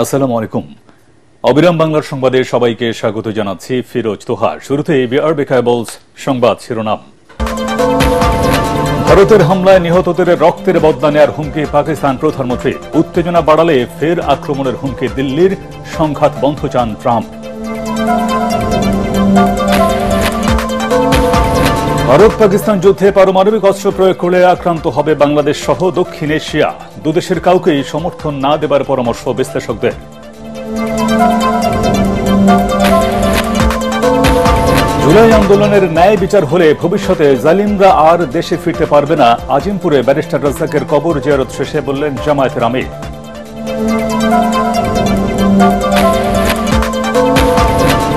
আসসালামু আলাইকুম। অবিরাম বাংলার সংবাদে সবাইকে স্বাগত জানাচ্ছি। ফিরোজ তোহার। শুরুতে সংবাদ শিরোনাম। ভারতের হামলায় নিহতদের রক্তের বদলা নেয়ার হুমকি পাকিস্তান প্রধানমন্ত্রী। উত্তেজনা বাড়ালে ফের আক্রমণের হুমকি দিল্লির। সংঘাত বন্ধ চান ট্রাম্প। ভারত পাকিস্তান যুদ্ধে পারমাণবিক অস্ত্র প্রয়োগ করলে আক্রান্ত হবে বাংলাদেশ সহ দক্ষিণ এশিয়া। দুদেশের কাউকেই সমর্থন না দেবার পরামর্শ বিশ্লেষকদের। জুলাই আন্দোলনের ন্যায় বিচার হলে ভবিষ্যতে জালিমরা আর দেশে ফিরতে পারবে না। আজিমপুরে ব্যারিস্টার রাজ্জাকের কবর জিয়ারত শেষে বললেন জামায়াতের আমির।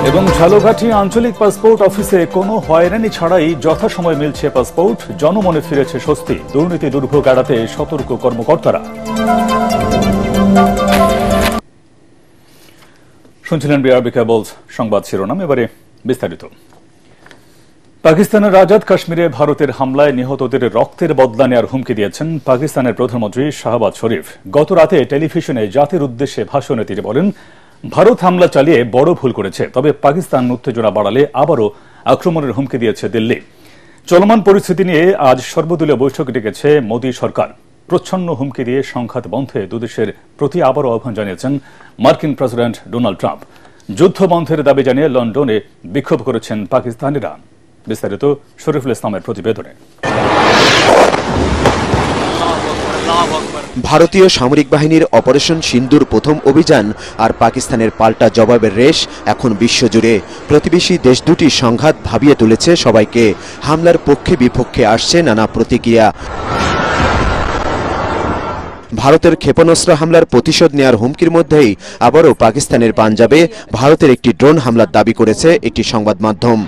এবং ঝালকাঠি আঞ্চলিক পাসপোর্ট অফিসে কোনো হয়রানি ছাড়াই যথাসময় মিলছে পাসপোর্ট। জনমনে ফিরেছে স্বস্তি। দুর্নীতি দুর্ভোগ এড়াতে সতর্ক কর্মকর্তারা। শুনছিলেন বিআরবি কেবলস সংবাদ শিরোনাম। এবারে বিস্তারিত। পাকিস্তানের আজাদ কাশ্মীরে ভারতের হামলায় নিহতদের রক্তের বদলা নেওয়ার হুমকি দিয়েছেন পাকিস্তানের প্রধানমন্ত্রী শাহবাজ শরীফ। গত রাতে টেলিভিশনে জাতির উদ্দেশ্যে ভাষণে তিনি বলেন, ভারত হামলা চালিয়ে বড় ভুল করেছে, তবে পাকিস্তান উত্তেজনা বাড়ালে আবারও আক্রমণের হুমকি দিয়েছে দিল্লি। চলমান পরিস্থিতি নিয়ে আজ সর্বদলীয় বৈঠক ডেকেছে মোদী সরকার। প্রচ্ছন্ন হুমকি দিয়ে সংঘাত বন্ধে দুদেশের প্রতি আবারও আহ্বান জানিয়েছেন মার্কিন প্রেসিডেন্ট ডোনাল্ড ট্রাম্প। যুদ্ধ বন্ধের দাবি জানিয়ে লন্ডনে বিক্ষোভ করেছেন পাকিস্তানিরা। বিস্তারিত শরীফুল ইসলামের প্রতিবেদনে। ভারতীয় সামরিক বাহিনীর অপারেশন সিন্দুর প্রথম অভিযান আর পাকিস্তানের পাল্টা জবাবের রেশ এখন বিশ্বজুড়ে। প্রতিবেশী দেশ দুটির সংঘাত ভাবিয়ে তুলেছে সবাইকে। হামলার পক্ষে বিপক্ষে আসছে নানা প্রতিক্রিয়া। ভারতের ক্ষেপণাস্ত্র হামলার প্রতিশোধ নেয়ার হুমকির মধ্যেই আবারও পাকিস্তানের পাঞ্জাবে ভারতের একটি ড্রোন হামলার দাবি করেছে একটি সংবাদ মাধ্যম।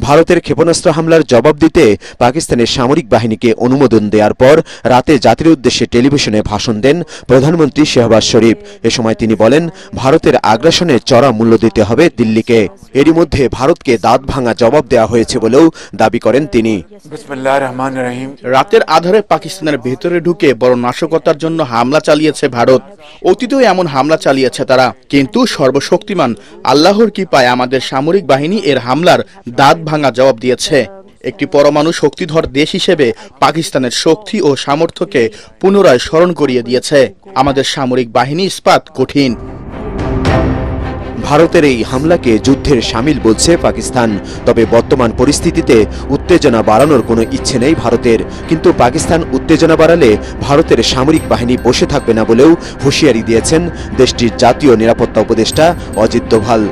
ভারতের ক্ষেপণাস্ত্র হামলার জবাব দিতে পাকিস্তানের সামরিক বাহিনীকে অনুমোদন দেওয়ার পর রাতে জাতির উদ্দেশ্যে টেলিভিশনে ভাষণ দেন প্রধানমন্ত্রী শাহবাজ শরীফ। এ সময় তিনি বলেন, ভারতের আগ্রাসনের চড়া মূল্য দিতে হবে দিল্লিকে। এরই মধ্যে ভারতকে দাঁত ভাঙা জবাব দেওয়া হয়েছে বলেও দাবি করেন তিনি। রাতের আধারে পাকিস্তানের ভেতরে ঢুকে বড় নাশকতার জন্য হামলা চালিয়েছে ভারত। অতীতেও এমন হামলা চালিয়েছে তারা, কিন্তু সর্বশক্তিমান আল্লাহর কৃপায় আমাদের সামরিক বাহিনী এর হামলার দাঁত ভাঙা জবাব দিয়েছে। একটি পরমাণু শক্তিধর দেশ হিসেবে পাকিস্তানের শক্তি ও সামর্থ্যকে পুনরায় স্মরণ করিয়ে দিয়েছে। আমাদের সামরিক বাহিনী ইস্পাত কঠিন। ভারতের এই হামলাকে যুদ্ধের শামিল বলছে পাকিস্তান। তবে বর্তমান পরিস্থিতিতে উত্তেজনা বাড়ানোর কোনো ইচ্ছে নেই ভারতের। কিন্তু পাকিস্তান উত্তেজনা বাড়ালে ভারতের সামরিক বাহিনী বসে থাকবে না বলেও হুঁশিয়ারি দিয়েছেন দেশটির জাতীয় নিরাপত্তা উপদেষ্টা অজিত দোভাল।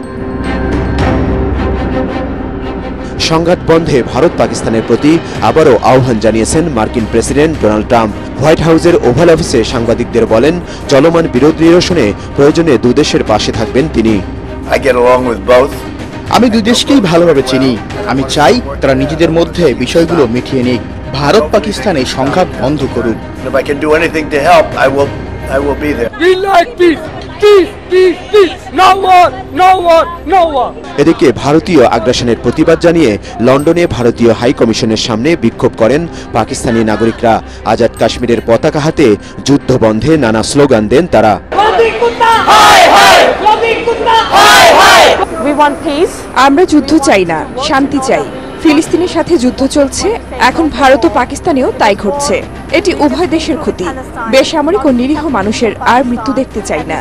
সংঘাত বন্ধে ভারত পাকিস্তানের প্রতি আবারও আহ্বান জানিয়েছেন মার্কিন প্রেসিডেন্ট ডোনাল্ড ট্রাম্প। হোয়াইট হাউসের ওভাল অফিসে সাংবাদিকদের বলেন, চলমান বিরোধ নিরসনে প্রয়োজনে দুদেশের পাশে থাকবেন তিনি। আমি দুই দেশকেই ভালোভাবে চিনি। আমি চাই তারা নিজেদের মধ্যে বিষয়গুলো মিটিয়ে নিক। ভারত পাকিস্তান এই সংঘাত বন্ধ করুক। এদিকে ভারতীয় আগ্রাসনের প্রতিবাদ জানিয়ে লন্ডনে ভারতীয় হাই কমিশনের সামনে বিক্ষোভ করেন পাকিস্তানি নাগরিকরা। আজাদ কাশ্মীরের পতাকা হাতে যুদ্ধ বন্ধে নানা স্লোগান দেন তারা। আমরা যুদ্ধ চাই না, শান্তি চাই। ফিলিস্তিনের সাথে যুদ্ধ চলছে, এখন ভারত ও পাকিস্তানেও তাই ঘটছে। এটি উভয় দেশের ক্ষতি। বেসামরিক ও নিরীহ মানুষের আর মৃত্যু দেখতে চাই না।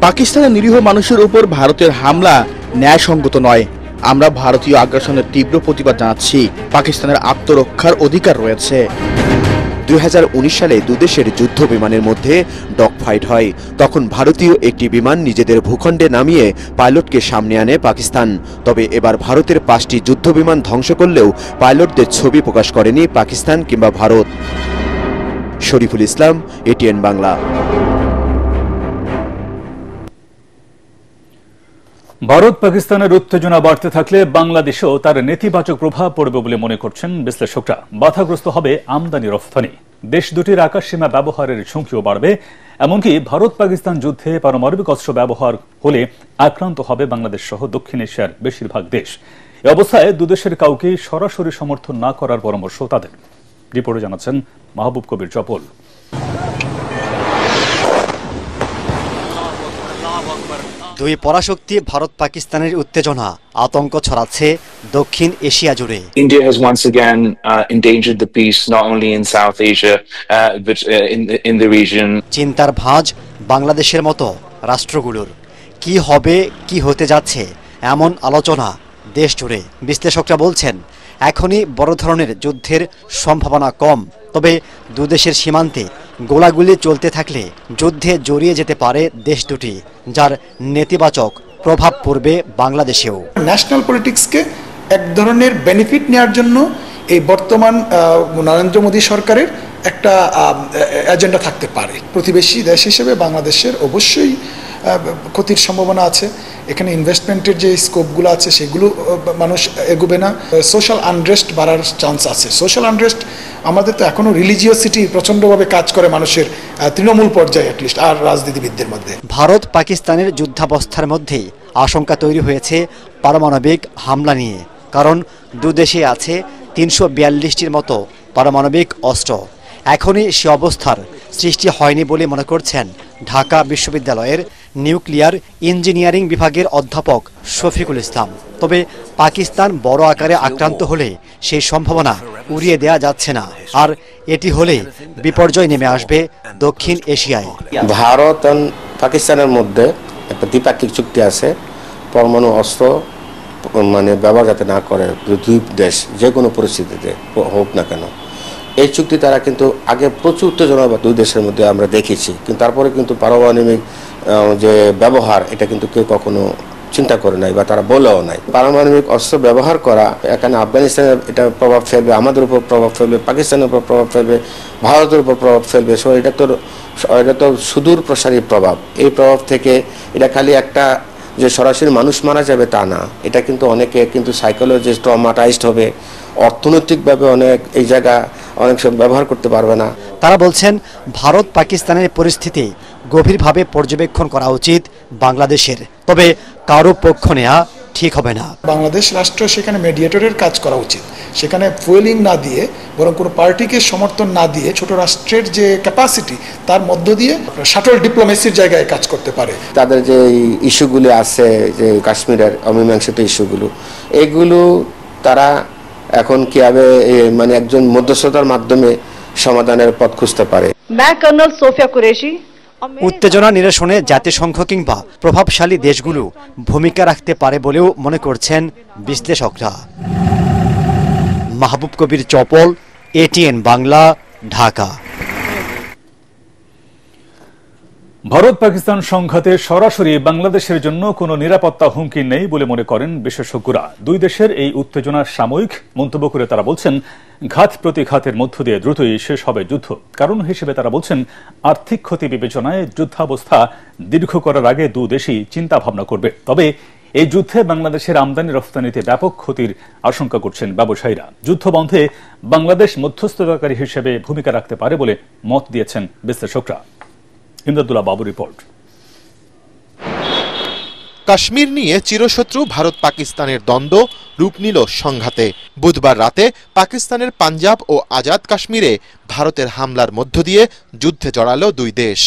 পাকিস্তানের নিরীহ মানুষের উপর ভারতের হামলা ন্যায়সঙ্গত নয়। আমরা ভারতীয় আগ্রাসনের তীব্র প্রতিবাদ জানাচ্ছি। পাকিস্তানের আত্মরক্ষার অধিকার রয়েছে। 2019 সালে দুদেশের যুদ্ধ বিমানের মধ্যে ডগফাইট হয়। তখন ভারতীয় একটি বিমান নিজেদের ভূখণ্ডে নামিয়ে পাইলটকে সামনে আনে পাকিস্তান। তবে এবার ভারতের 5টি যুদ্ধ বিমান ধ্বংস করলেও পাইলটদের ছবি প্রকাশ করেনি পাকিস্তান কিংবা ভারত। শরীফুল ইসলাম, এটিএন বাংলা। ভারত পাকিস্তানের উত্তেজনা বাড়তে থাকলে বাংলাদেশেও তার নেতিবাচক প্রভাব পড়বে বলে মনে করছেন বিশ্লেষকরা। বাধাগ্রস্ত হবে আমদানি রফতানি। দেশ দুটির আকাশসীমা ব্যবহারের ঝুঁকিও বাড়বে। এমনকি ভারত পাকিস্তান যুদ্ধে পারমাণবিক অস্ত্র ব্যবহার হলে আক্রান্ত হবে বাংলাদেশ সহ দক্ষিণ এশিয়ার বেশিরভাগ দেশ। এই অবস্থায় দুদেশের কাউকে সরাসরি সমর্থন না করার পরামর্শ তাদের। রিপোর্টে জানাচ্ছেন মাহবুব কবির চপল। দুই পরাশক্তি ভারত পাকিস্তানের উত্তেজনা আতঙ্ক ছড়াচ্ছে দক্ষিণ এশিয়া জুড়ে। India has once again endangered the peace not only in South Asia but in the region. চিন্তার ভাঁজ বাংলাদেশের মতো রাষ্ট্রগুলোর। কি হবে, কি হতে যাচ্ছে, এমন আলোচনা দেশ জুড়ে। বিশ্লেষকরা বলছেন এখনই বড় ধরনের যুদ্ধের সম্ভাবনা কম, তবে দুদেশের সীমান্তে গোলাগুলি চলতে থাকলে যুদ্ধে জড়িয়ে যেতে পারে দেশ দুটি, যার নেতিবাচক প্রভাব পড়বে বাংলাদেশেও। ন্যাশনাল পলিটিক্সকে এক ধরনের বেনিফিট নেওয়ার জন্য এই বর্তমান নরেন্দ্র মোদী সরকারের একটা এজেন্ডা থাকতে পারে। প্রতিবেশী দেশ হিসেবে বাংলাদেশের অবশ্যই ক্ষতির সম্ভাবনা আছে। এখানে ইনভেস্টমেন্টের যে স্কোপগুলো আছে সেগুলো মানুষ এগোবে না। সোশ্যাল আনরেস্ট বাড়ার চান্স আছে। সোশ্যাল আনরেস্ট আমাদের তো এখনো রিলিজিয়াসিটি প্রচণ্ডভাবে কাজ করে মানুষের তৃণমূল পর্যায়ে অ্যাটলিস্ট আর রাজনীতিবিদদের মধ্যে। ভারত পাকিস্তানের যুদ্ধাবস্থার মধ্যেই আশঙ্কা তৈরি হয়েছে পারমাণবিক হামলা নিয়ে, কারণ দুদেশে আছে ৩৪২টির মতো পারমাণবিক অস্ত্র। এখনই সে অবস্থার সৃষ্টি হয়নি বলে মনে করছেন ঢাকা বিশ্ববিদ্যালয়ের নিউক্লিয়ার ইঞ্জিনিয়ারিং বিভাগের অধ্যাপক শফিকুল ইসলাম। তবে পাকিস্তান বড় আকারে আক্রান্ত হলে সেই সম্ভাবনা উড়িয়ে দেয়া যাচ্ছে না, আর এটি হলে বিপর্যয় নেমে আসবে দক্ষিণ এশিয়ায়। ভারত এবং পাকিস্তানের মধ্যে একটা দ্বিপাক্ষিক চুক্তি আছে, পরমাণু অস্ত্র ব্যবহার যাতে না করে দুই দেশ যে কোনো পরিস্থিতিতে হোক না কেন। এই চুক্তি তারা কিন্তু আগে প্রচুর উত্তেজনা দুই দেশের মধ্যে আমরা দেখেছি, কিন্তু তারপরে কিন্তু পারমাণবিক যে ব্যবহার এটা কিন্তু কেউ কখনো চিন্তা করে নাই বা তারা বলেও নাই। পারমাণবিক অস্ত্র ব্যবহার করা এখানে আফগানিস্তানের এটা প্রভাব ফেলবে, আমাদের উপর প্রভাব ফেলবে, পাকিস্তানের উপর প্রভাব ফেলবে, ভারতের উপর প্রভাব ফেলবে। সো এটা তো সুদূর প্রসারী প্রভাব। এই প্রভাব থেকে এটা খালি একটা যে সরাসরি মানুষ মারা যাবে তা না, এটা কিন্তু অনেকে কিন্তু সাইকোলজিস্ট ট্রমাটাইজড হবে, অর্থনৈতিকভাবে অনেক এই জায়গা অনেক সব ব্যবহার করতে পারবে না। তারা বলছেন ভারত পাকিস্তানের পরিস্থিতি গভীরভাবে পর্যবেক্ষণ করা উচিত বাংলাদেশের, তবে কারো পক্ষ নেওয়া ঠিক হবে না। বাংলাদেশ রাষ্ট্র সেখানে মেডিয়েটরের কাজ করা উচিত, সেখানে ফুয়েলিং না দিয়ে বরং কোনো পার্টিকে সমর্থন না দিয়ে ছোট রাষ্ট্রের যে ক্যাপাসিটি তার মধ্য দিয়ে শাটল ডিপ্লোমেসির জায়গায় কাজ করতে পারে। তাদের যে ইস্যুগুলি আছে, যে কাশ্মীরের অমীমাংসিত ইস্যুগুলো, এগুলো তারা এখন কিভাবে একজন মধ্যস্থতার মাধ্যমে সমাধানের পথ খুঁজতে পারে। कर्नल सोफिया कुरैशी। উত্তেজনা নিরসনে জাতিসংঘ কিংবা প্রভাবশালী দেশগুলো ভূমিকা রাখতে পারে বলেও মনে করছেন বিশ্লেষকরা। মাহবুব কবির চপল, এটিএন বাংলা, ঢাকা। ভারত পাকিস্তান সংঘাতে সরাসরি বাংলাদেশের জন্য কোনো নিরাপত্তা হুমকি নেই বলে মনে করেন বিশেষজ্ঞরা। দুই দেশের এই উত্তেজনার সাময়িক মন্তব্য করে তারা বলছেন ঘাত প্রতিঘাতের মধ্য দিয়ে দ্রুতই শেষ হবে যুদ্ধ। কারণ হিসেবে তারা বলছেন আর্থিক ক্ষতি বিবেচনায় যুদ্ধাবস্থা দীর্ঘ করার আগে দু দেশই চিন্তা ভাবনা করবে। তবে এই যুদ্ধে বাংলাদেশের আমদানি রফতানিতে ব্যাপক ক্ষতির আশঙ্কা করছেন ব্যবসায়ীরা। যুদ্ধ বন্ধে বাংলাদেশ মধ্যস্থতাকারী হিসেবে ভূমিকা রাখতে পারে বলে মত দিয়েছেন বিশ্লেষকরা। ইমদাদুল্লাহ বাবু রিপোর্ট। কাশ্মীর নিয়ে চিরশত্রু ভারত পাকিস্তানের দ্বন্দ্ব রূপ নিল সংঘাতে। বুধবার রাতে পাকিস্তানের পাঞ্জাব ও আজাদ কাশ্মীরে ভারতের হামলার মধ্য দিয়ে যুদ্ধে জড়ালো দুই দেশ।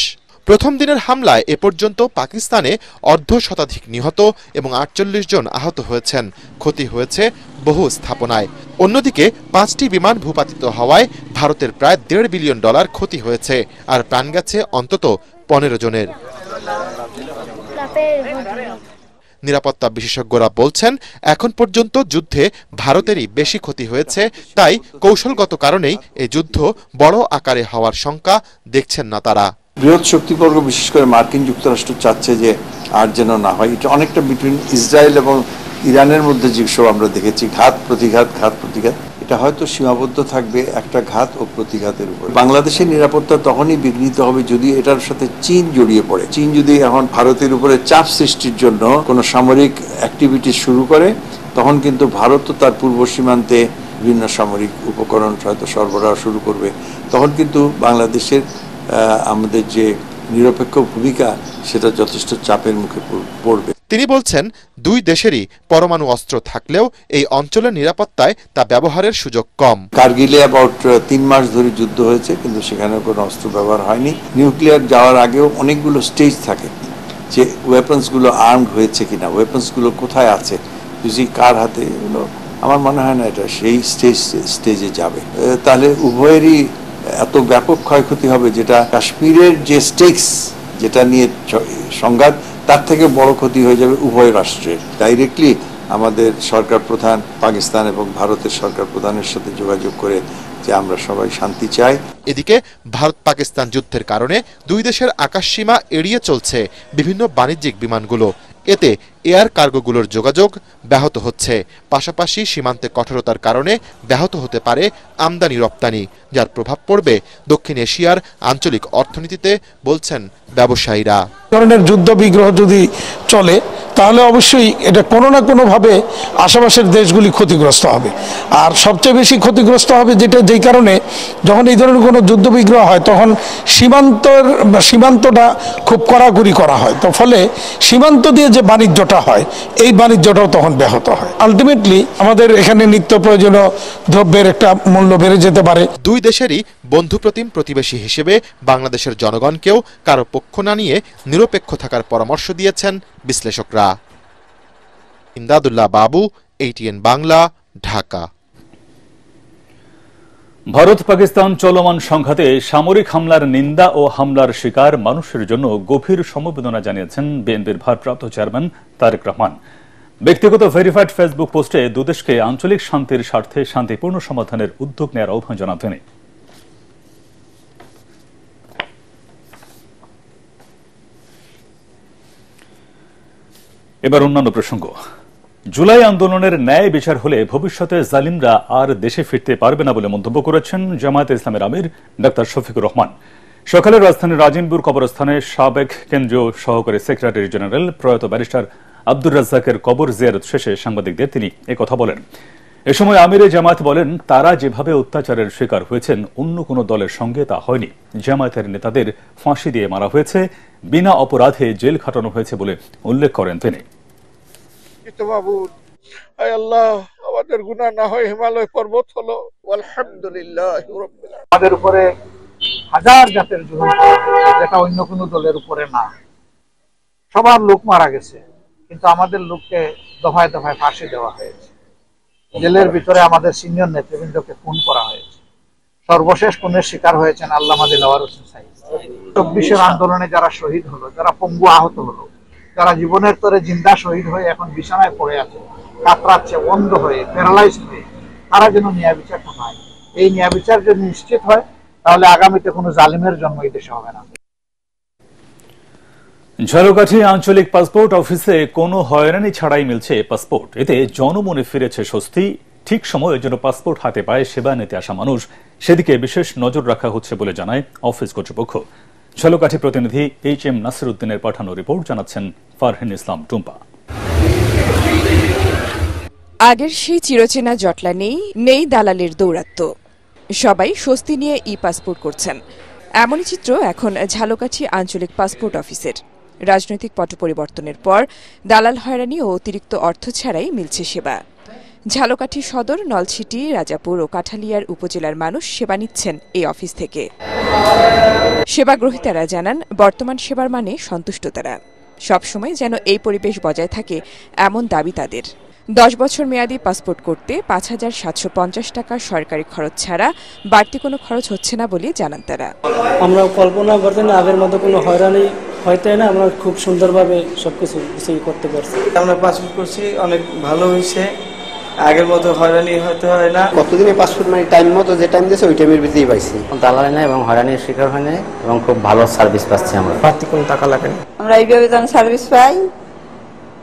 প্রথম দিনের হামলায় এ পর্যন্ত পাকিস্তানে অর্ধশতাধিক নিহত এবং ৪৮ জন আহত হয়েছেন। ক্ষতি হয়েছে বহু স্থাপনায়। অন্যদিকে ৫টি বিমান ভূপাতিত হওয়ায় ভারতের প্রায় $১.৫ বিলিয়ন ক্ষতি হয়েছে, আর প্রাণ গেছে অন্তত ১৫ জনের। নিরাপত্তা বিশেষজ্ঞরা বলছেন এখন পর্যন্ত যুদ্ধে ভারতেরই বেশি ক্ষতি হয়েছে, তাই কৌশলগত কারণেই এই যুদ্ধ বড় আকারে হওয়ার শঙ্কা দেখছেন না তারা। বৃহৎ শক্তিবর্গ বিশেষ করে মার্কিন যুক্তরাষ্ট্র চাচ্ছে যে আর যেন না হয়। এটা অনেকটা বিটুইন ইসরায়েল এবং ইরানের মধ্যে যেসব আমরা দেখেছি ঘাত প্রতিঘাত, এটা হয়তো সীমাবদ্ধ থাকবে একটা ঘাত ও প্রতিঘাতের উপর। বাংলাদেশের নিরাপত্তা তখনই বিঘ্নিত হবে যদি এটার সাথে চীন জড়িয়ে পড়ে। চীন যদি এখন ভারতের উপরে চাপ সৃষ্টির জন্য কোনো সামরিক অ্যাক্টিভিটি শুরু করে, তখন কিন্তু ভারতও তার পূর্ব সীমান্তে বিভিন্ন সামরিক উপকরণ হয়তো সরবরাহ শুরু করবে। তখন কিন্তু বাংলাদেশের আমাদের যে নিরপেক্ষ ভূমিকা সেটা যথেষ্ট চাপের মুখে পড়বে। তিনি বলছেন দুই দেশেরই পরমাণু অস্ত্র থাকলেও এই অঞ্চলের নিরাপত্তায় তা ব্যবহারের সুযোগ কম। কারগিলে অ্যাবাউট ৩ মাস ধরে যুদ্ধ হয়েছে, কিন্তু সেখানে কোনো অস্ত্র ব্যবহার হয়নি। নিউক্লিয়ার যাওয়ার আগেও অনেকগুলো স্টেজ থাকে, যে ওয়েপন্সগুলো আর্মড হয়েছে কিনা, ওয়েপন্সগুলো কোথায় আছে, যদি কার হাতে, এগুলো আমার মনে হয় না এটা সেই স্টেজে যাবে। তাহলে উভয়েরই এত ব্যাপক ক্ষয়ক্ষতি হবে, যেটা কাশ্মীরের যে স্টেক্স, যেটা নিয়ে সংঘাত, তার থেকে বড় ক্ষতি হয়ে যাবে উভয় রাষ্ট্রের। ডাইরেক্টলি আমাদের সরকার প্রধান পাকিস্তান এবং ভারতের সরকার প্রধানের সাথে যোগাযোগ করে যে আমরা সবাই শান্তি চাই। এদিকে ভারত পাকিস্তান যুদ্ধের কারণে দুই দেশের আকাশসীমা এড়িয়ে চলছে বিভিন্ন বাণিজ্যিক বিমানগুলো। এতে এয়ার কার্গোগুলোর যোগাযোগ ব্যাহত হচ্ছে, পাশাপাশি সীমান্তে কঠোরতার কারণে ব্যাহত হতে পারে আমদানি রপ্তানি, যার প্রভাব পড়বে দক্ষিণ এশিয়ার আঞ্চলিক অর্থনীতিতে, বলছেন ব্যবসায়ীরা। ধরনের যুদ্ধ বিগ্রহ যদি চলে তাহলে অবশ্যই এটা কোনো না কোনোভাবে আশেপাশের দেশগুলি ক্ষতিগ্রস্ত হবে। আর সবচেয়ে বেশি ক্ষতিগ্রস্ত হবে যেই কারণে যখন এই ধরনের কোনো যুদ্ধ বিগ্রহ হয় তখন সীমান্তটা খুব কড়াকড়ি করা হয়, তো ফলে সীমান্ত দিয়ে যে বাণিজ্যটা হয় এই বাণিজ্যটাও তখন ব্যাহত হয়। আলটিমেটলি আমাদের এখানে নিত্য প্রয়োজনীয় দ্রব্যের একটা মূল্য বেড়ে যেতে পারে। দুই দেশেরই বন্ধুপ্রতিম প্রতিবেশী হিসেবে বাংলাদেশের জনগণকেও কারো পক্ষ না নিয়ে নিরপেক্ষ থাকার পরামর্শ দিয়েছেন বিশ্লেষকরা। ইমদাদুল্লাহ বাবু, ATN বাংলা, ঢাকা। ভারত পাকিস্তান চলমান সংঘাতে সামরিক হামলার নিন্দা ও হামলার শিকার মানুষের জন্য গভীর সমবেদনা জানিয়েছেন বিএনপির ভারপ্রাপ্ত চেয়ারম্যান তারেক রহমান। ব্যক্তিগত ভেরিফাইড ফেসবুক পোস্টে দুদেশকে আঞ্চলিক শান্তির স্বার্থে শান্তিপূর্ণ সমাধানের উদ্যোগ নেওয়ার আহ্বান জানান তিনি। এবার অন্যান্য প্রসঙ্গ। জুলাই আন্দোলনের ন্যায় বিচার হলে ভবিষ্যতে জালিমরা আর দেশে ফিরতে পারবে না বলে মন্তব্য করেছেন জামায়াতে ইসলামের আমির ডাক্তার শফিকুর রহমান। সকালে রাজধানীর রাজিমপুর কবরস্থানে সাবেক কেন্দ্রীয় সহকারী সেক্রেটারি জেনারেল প্রয়াত ব্যারিস্টার আব্দুর রাজ্জাকের কবর জিয়ারত শেষে সাংবাদিকদের তিনি একথা বলেন। এ সময় আমিরে জামায়াত বলেন, তারা যেভাবে অত্যাচারের শিকার হয়েছেন অন্য কোনো দলের সঙ্গে তা হয়নি। জামায়াতের নেতাদের ফাঁসি দিয়ে মারা হয়েছে, বিনা অপরাধে জেল খাটানো হয়েছে বলে উল্লেখ করেন তিনি। আমাদের গুনাহ না হয় হিমালয় পর্বত হলো, আলহামদুলিল্লাহ। আমাদের উপরে হাজার জাতের জুলুম, যেটা অন্য কোনো দলের উপরে না। সবার লোক মারা গেছে, কিন্তু আমাদের লোককে দফায় দফায় ফাঁসি দেওয়া হয়েছে। জেলের ভিতরে আমাদের সিনিয়র নেতৃবৃন্দকে খুন করা হয়েছে। সর্বশেষ খুনের শিকার হয়েছেন আল্লামা দিলওয়ার হোসেন সাঈদ। 24-এর আন্দোলনে যারা শহীদ হলো, যারা পঙ্গু আহত হলো, যারা জীবনের তরে জিন্দা শহীদ হয়ে এখন বিছানায় পড়ে আছে, কাতরাচ্ছে, অন্ধ হয়ে, প্যারালাইজড হয়ে, তারা যেন ন্যায় বিচারটা পায়। এই ন্যায় বিচার যদি নিশ্চিত হয় তাহলে আগামীতে কোনো জালিমের জন্ম এই দেশে হবে না। ঝালকাঠি আঞ্চলিক পাসপোর্ট অফিসে কোনো হয়রানি ছাড়াই মিলছে পাসপোর্ট। এতে জনমনে ফিরেছে স্বস্তি। ঠিক সময়ের জন্য পাসপোর্ট হাতে পায় সেবা নিতে আসা মানুষ, সেদিকে বিশেষ নজর রাখা হচ্ছে বলে জানায় অফিস কর্তৃপক্ষ। ঝালকাঠি প্রতিনিধি HM নাসির উদ্দিনের পাঠানো রিপোর্ট জানাচ্ছেন ফারহিন ইসলাম টুম্পা। আগের সেই চিরচেনা জটলা নেই দালালের দৌরাত্ম্য। সবাই স্বস্তি নিয়ে পাসপোর্ট করছেন। এমনই চিত্র এখন ঝালকাঠি আঞ্চলিক পাসপোর্ট অফিসের। রাজনৈতিক পট পরিবর্তনের পর দালাল হয়রানি ও অতিরিক্ত অর্থ ছাড়াই মিলছে সেবা। ঝালকাঠি সদর, নলছিটি, রাজাপুর ও কাঠালিয়ার উপজেলার মানুষ সেবা নিচ্ছেন এই অফিস থেকে। সেবাগ্রহীতারা জানান, বর্তমান সেবার মানে সন্তুষ্ট তারা। সবসময় যেন এই পরিবেশ বজায় থাকে এমন দাবি তাদের। 10 বছর মেয়াদী পাসপোর্ট করতে 5,750 টাকা সরকারি খরচ ছাড়া বাড়তি কোনো খরচ হচ্ছে না বলে জানান তারা। আমরা কল্পনা করতে না আগের মতো কোনো হয়রানি হয়তো না, আমরা খুব সুন্দরভাবে সবকিছু করতে পারছি। আমরা পাসপোর্ট করছি, অনেক ভালো হয়েছে, আগের মতো হয়রানি হতে হয় না। কতদিনে পাসপোর্ট মানে টাইম মতো যে টাইম দিয়েছে ওই টাইমের ভিতরেই পাইছি। দালালি না এবং হয়রানির শিকার হয় না এবং খুব ভালো সার্ভিস পাচ্ছি আমরা। বাড়তি কোনো টাকা লাগে না, আমরা এইভাবে সার্ভিস পাই,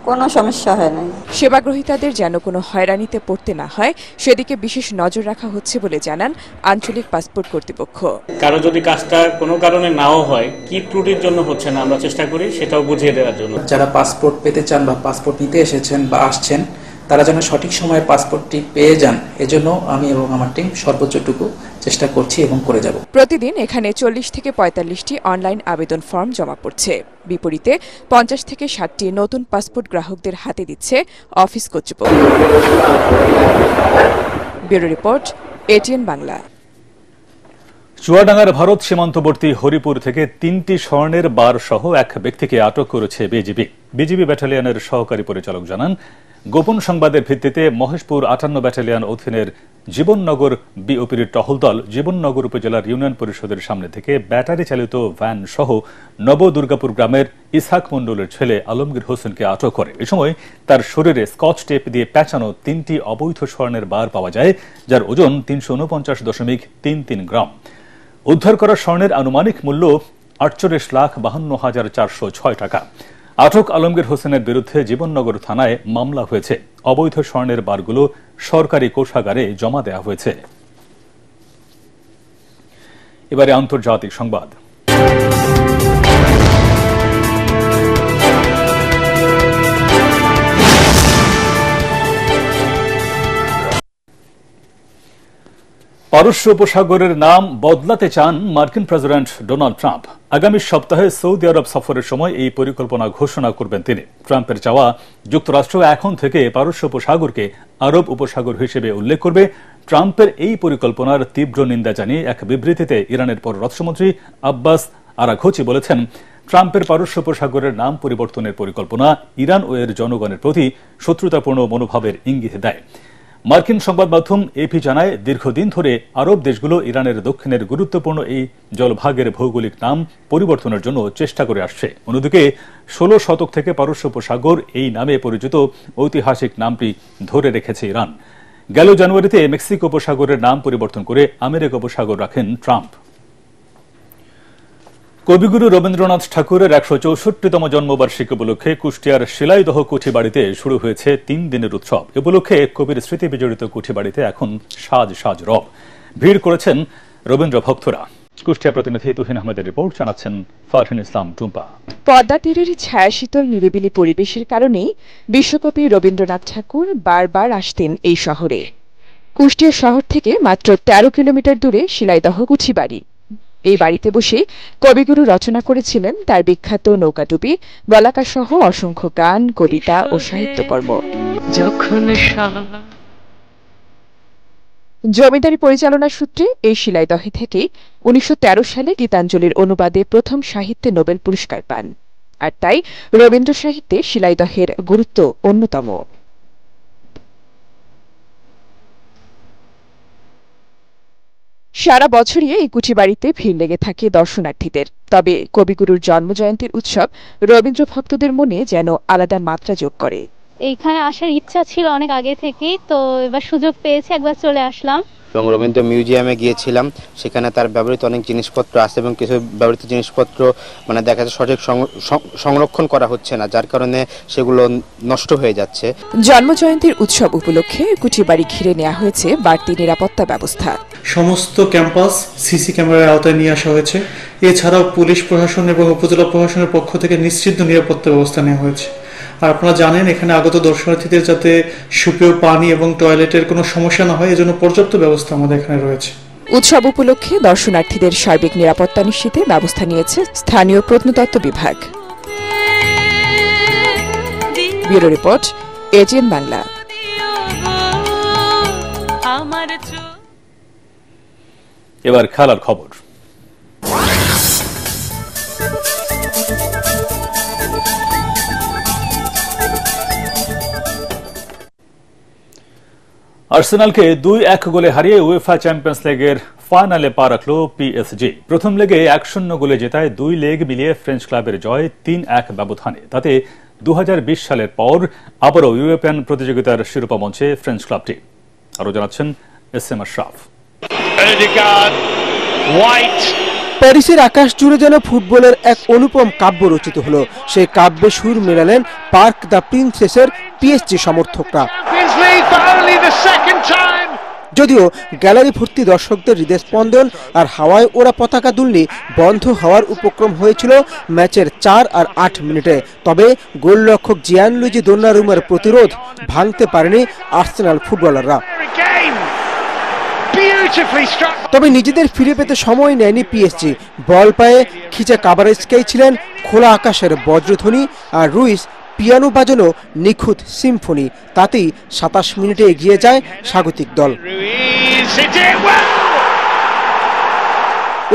কোনো সমস্যা হয় না। সেবাগ্রহীতাদের যেন কোনো হয়রানিতে পড়তে না হয় সেদিকে বিশেষ নজর রাখা হচ্ছে বলে জানান আঞ্চলিক পাসপোর্ট কর্তৃপক্ষ। কারো যদি কাজটা কোনো কারণে নাও হয়, কি ত্রুটির জন্য হচ্ছে না, আমরা চেষ্টা করি সেটাও বুঝিয়ে দেওয়ার জন্য। যারা পাসপোর্ট পেতে চান বা পাসপোর্ট নিতে এসেছেন বা আসছেন, তারা যেন সঠিক সময়ে পাসপোর্টটি পেয়ে যান, এজন্য আমি এবং আমার টিম সর্বোচ্চটুকু চেষ্টা করছি এবং করে যাব। প্রতিদিন এখানে 40 থেকে 45টি অনলাইন আবেদন ফর্ম জমা পড়ছে। বিপরীতে 50 থেকে 60টি নতুন পাসপোর্ট গ্রাহকদের হাতে দিচ্ছে অফিস কর্তৃপক্ষ। Bureau report, ATN Bangla. চুয়াডাঙ্গার ভারত সীমান্তবর্তী হরিপুর থেকে 3টি স্বর্ণের বার সহ এক ব্যক্তিকে আটক করেছে বিজিবি ব্যাটালিয়নের সহকারী পরিচালক জানান, গোপন সংবাদের ভিত্তিতে মহেশপুর 58 ব্যাটালিয়ন অধীনের জীবননগর বিওপির টহল দল জীবননগর উপজেলার ইউনিয়ন পরিষদের সামনে থেকে ব্যাটারি চালিত ভ্যান সহ নবদুর্গাপুর গ্রামের ইসহাক মণ্ডলের ছেলে আলমগীর হোসেনকে আটক করে। এ সময় তার শরীরে স্কচ টেপ দিয়ে পেঁচানো 3টি অবৈধ স্বর্ণের বার পাওয়া যায়, যার ওজন 349.33 গ্রাম। উদ্ধার করা স্বর্ণের আনুমানিক মূল্য 48,52,406 টাকা। আটক আলমগীর হোসেনের বিরুদ্ধে জীবননগর থানায় মামলা হয়েছে। অবৈধ স্বর্ণের বারগুলো সরকারি কোষাগারে জমা দেওয়া হয়েছে। এবারে আন্তর্জাতিক সংবাদ। পারস্য উপসাগরের নাম বদলাতে চান মার্কিন প্রেসিডেন্ট ডোনাল্ড ট্রাম্প। আগামী সপ্তাহে সৌদি আরব সফরের সময় এই পরিকল্পনা ঘোষণা করবেন তিনি। ট্রাম্পের চাওয়া, যুক্তরাষ্ট্র এখন থেকে পারস্য উপসাগরকে আরব উপসাগর হিসেবে উল্লেখ করবে। ট্রাম্পের এই পরিকল্পনার তীব্র নিন্দা জানিয়ে এক বিবৃতিতে ইরানের পররাষ্ট্রমন্ত্রী আব্বাস আরাঘচি বলেছেন, ট্রাম্পের পারস্য উপসাগরের নাম পরিবর্তনের পরিকল্পনা ইরান ও এর জনগণের প্রতি শত্রুতাপূর্ণ মনোভাবের ইঙ্গিত দেয়। মার্কিন সংবাদ মাধ্যম এপি জানায়, দীর্ঘদিন ধরে আরব দেশগুলো ইরানের দক্ষিণের গুরুত্বপূর্ণ এই জলভাগের ভৌগোলিক নাম পরিবর্তনের জন্য চেষ্টা করে আসছে। অন্যদিকে 16 শতক থেকে পারস্য উপসাগর এই নামে পরিচিত ঐতিহাসিক নামটি ধরে রেখেছে ইরান। গেল জানুয়ারিতে মেক্সিকো উপসাগরের নাম পরিবর্তন করে আমেরিকা উপসাগর রাখেন ট্রাম্প। কবিগুরু রবীন্দ্রনাথ ঠাকুরের 164তম জন্মবার্ষিকী উপলক্ষে কুষ্টিয়ার শিলাইদহ কুঠিবাড়িতে শুরু হয়েছে 3 দিনের উৎসব। এ উপলক্ষে কবির স্মৃতি বিজড়িত কুঠিবাড়িতে এখন সাজ রব। ভিড় করেছেন রবীন্দ্র ভক্তরা। কুষ্টিয়া প্রতিনিধি তুহিন আহমেদের রিপোর্ট, জানাচ্ছেন ফারহিন ইসলাম টুম্পা। পদ্মা তীরের ছায়াশীতল নিরিবিলি পরিবেশের কারণেই বিশ্বকবি রবীন্দ্রনাথ ঠাকুর বারবার আসতেন এই শহরে। কুষ্টিয়া শহর থেকে মাত্র 13 কিলোমিটার দূরে শিলাইদহ কুঠিবাড়ি। এই বাড়িতে বসে কবিগুরু রচনা করেছিলেন তার বিখ্যাত নৌকাডুবি, বলাকা সহ অসংখ্য গান, কবিতা ও সাহিত্যকর্ম। জমিদারি পরিচালনার সূত্রে এই শিলাইদহে থেকে 1913 সালে গীতাঞ্জলির অনুবাদে প্রথম সাহিত্যে নোবেল পুরস্কার পান। আর তাই রবীন্দ্র সাহিত্যে শিলাইদহের গুরুত্ব অন্যতম। সারা বছরই এই কুঠিবাড়িতে ভিড় লেগে থাকে দর্শনার্থীদের। তবে কবিগুরুর জন্মজয়ন্তীর উৎসব রবীন্দ্র ভক্তদের মনে যেন আলাদা মাত্রা যোগ করে। এইখানে আসার ইচ্ছা ছিল অনেক আগে থেকেই, তো এবার সুযোগ পেয়েছি, একবার চলে আসলাম। এবং রবীন্দ্র মিউজিয়ামে গিয়েছিলাম, সেখানে তার ব্যবহৃত অনেক জিনিসপত্র আছে এবং কিছু ব্যবহৃত জিনিসপত্র দেখা যাচ্ছে সঠিক সংরক্ষণ করা হচ্ছে না, যার কারণে সেগুলো নষ্ট হয়ে যাচ্ছে। জন্মজয়ন্তীর উৎসব উপলক্ষে কুঠিবাড়ি ঘিরে নেওয়া হয়েছে বাড়তি নিরাপত্তা ব্যবস্থা। সমস্ত ক্যাম্পাস সিসি ক্যামেরার আওতায় নিয়ে আসা হয়েছে। এছাড়াও পুলিশ প্রশাসন এবং উপজেলা প্রশাসনের পক্ষ থেকে নিশ্চিত নিরাপত্তা ব্যবস্থা নেওয়া হয়েছে। আর আপনারা জানেন, এখানে আগত দর্শনার্থীদের যাতে সুপেয় পানি এবং টয়লেটের কোনো সমস্যা না হয়, এজন্য পর্যাপ্ত ব্যবস্থা আমাদের এখানে রয়েছে। উৎসব উপলক্ষে দর্শনার্থীদের সার্বিক নিরাপত্তা নিশ্চিতে ব্যবস্থা নিয়েছে স্থানীয় প্রত্নতত্ত্ব বিভাগ। Bureau report, AGN Bangla. এবার খেলার খবর। আর্সেনালকে 2-1 গোলে হারিয়ে উয়েফা চ্যাম্পিয়ন্স লিগের ফাইনালে পা রাখল পিএসজি। প্রথম লেগে 1-0 গোলে জেতায় 2 লেগ মিলিয়ে ফ্রেঞ্চ ক্লাবের জয় 3-1 ব্যবধানে। তাতে 2020 সালের পর আবারও ইউরোপিয়ান প্রতিযোগিতার শিরোপা মঞ্চে ফ্রেঞ্চ ক্লাবটি। আরও জানাচ্ছেন এসএম আশরাফ। প্যারিসের আকাশ জুড়ে যেন ফুটবলের এক অনুপম কাব্য রচিত হলো। সেই কাব্যে সুর মেলালেন পার্ক দ্য প্রিন্সেসের পিএসজি সমর্থকরা। যদিও গ্যালারি ভর্তি দর্শকদের হৃদয়স্পন্দন আর হাওয়ায় ওরা পতাকা দুলনি বন্ধ হওয়ার উপক্রম হয়েছিল ম্যাচের 4 আর 8 মিনিটে। তবে গোলরক্ষক জিয়ানলুইজি দোন্নারুমার প্রতিরোধ ভাঙতে পারেনি আর্সেনাল ফুটবলাররা। তবে নিজেদের ফিরে পেতে সময় নেয়নি পিএসজি। বল পায়ে খিচা কাভারেজকেই ছিলেন খোলা আকাশের বজ্রধ্বনি, আর রুইস পিয়ানো বাজানো নিখুঁত সিম্ফনি। তাতেই 27 মিনিটে এগিয়ে যায় স্বাগতিক দল।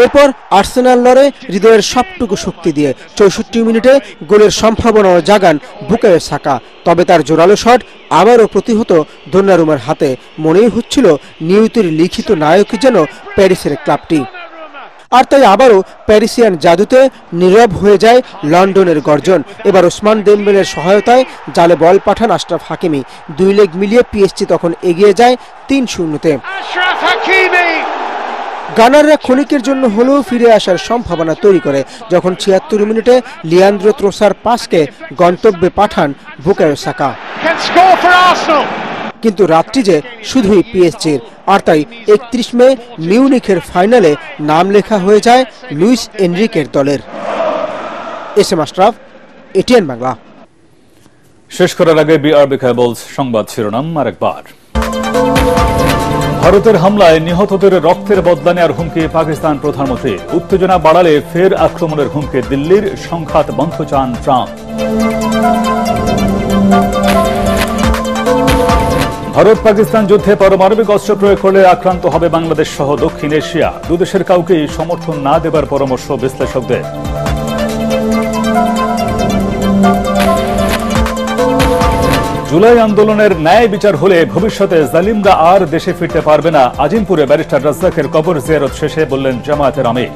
এরপর আর্সেনাল লড়ে হৃদয়ের সবটুকু শক্তি দিয়ে 64 মিনিটে গোলের সম্ভাবনাও জাগান বুকায়ো সাকা। তবে তার জোরালো শট আবারও প্রতিহত দোন্নারুমার হাতে। মনেই হচ্ছিল নিয়তির লিখিত নায়কই যেন প্যারিসের ক্লাবটি। আর তাই আবারও প্যারিসিয়ান জাদুতে নীরব হয়ে যায় লন্ডনের গর্জন। এবার ওসমান দেমবেলের সহায়তায় জালে বল পাঠান আশরাফ হাকিমি। 2 লেগ মিলিয়ে পিএসজি তখন এগিয়ে যায় 3-0-তে। গানাররা ক্ষণিকের জন্য হলেও ফিরে আসার সম্ভাবনা তৈরি করে যখন 76 মিনিটে লিয়ান্দ্রো ত্রোসার পাসকে গন্তব্যে পাঠান বুকায়ো সাকা। কিন্তু রাতটি যে শুধুই পিএসজির। আর তাই 31 মে মিউনিখের ফাইনালে নাম লেখা হয়ে যায় লুইস এনরিকের দলের। SM Ashraf, ATN Bangla. শেষ করার আগে বিআরবি কেবলস সংবাদ শিরোনাম আরেকবার। ভারতের হামলায় নিহতদের রক্তের বদলা নেওয়ার হুমকি পাকিস্তান প্রধানমন্ত্রী। উত্তেজনা বাড়ালে ফের আক্রমণের হুমকি দিল্লির, সংঘাত বন্ধ চান ট্রাম্প। ভারত পাকিস্তান যুদ্ধে পারমাণবিক অস্ত্র প্রয়োগ করলে আক্রান্ত হবে বাংলাদেশ সহ দক্ষিণ এশিয়া। দুদেশের কাউকেই সমর্থন না দেবার পরামর্শ বিশ্লেষকদের। জুলাই আন্দোলনের ন্যায় বিচার হলে ভবিষ্যতে জালিমরা আর দেশে ফিরতে পারবে না। আজিমপুরে ব্যারিস্টার রাজ্জাকের কবর জিয়ারত শেষে বললেন জামায়াতের আমির।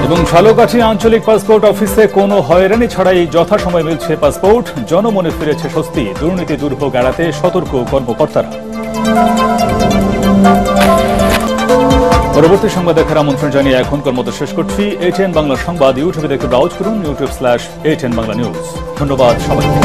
এবং ঝালকাঠি আঞ্চলিক পাসপোর্ট অফিসে কোনো হয়রানি ছাড়াই যথাসময়ে মিলছে পাসপোর্ট। জনমনে ফিরেছে স্বস্তি। দুর্নীতি দুর্ভোগ এড়াতে সতর্ক কর্মকর্তারা। পরবর্তী সংবাদ দেখার আমন্ত্রণ জানিয়ে এখনকার মতো শেষ করছি। এটিএন বাংলা সংবাদ ইউটিউবে দেখে ব্রাউজ করুন, youtube/ATN বাংলা নিউজ। ধন্যবাদ সবাইকে।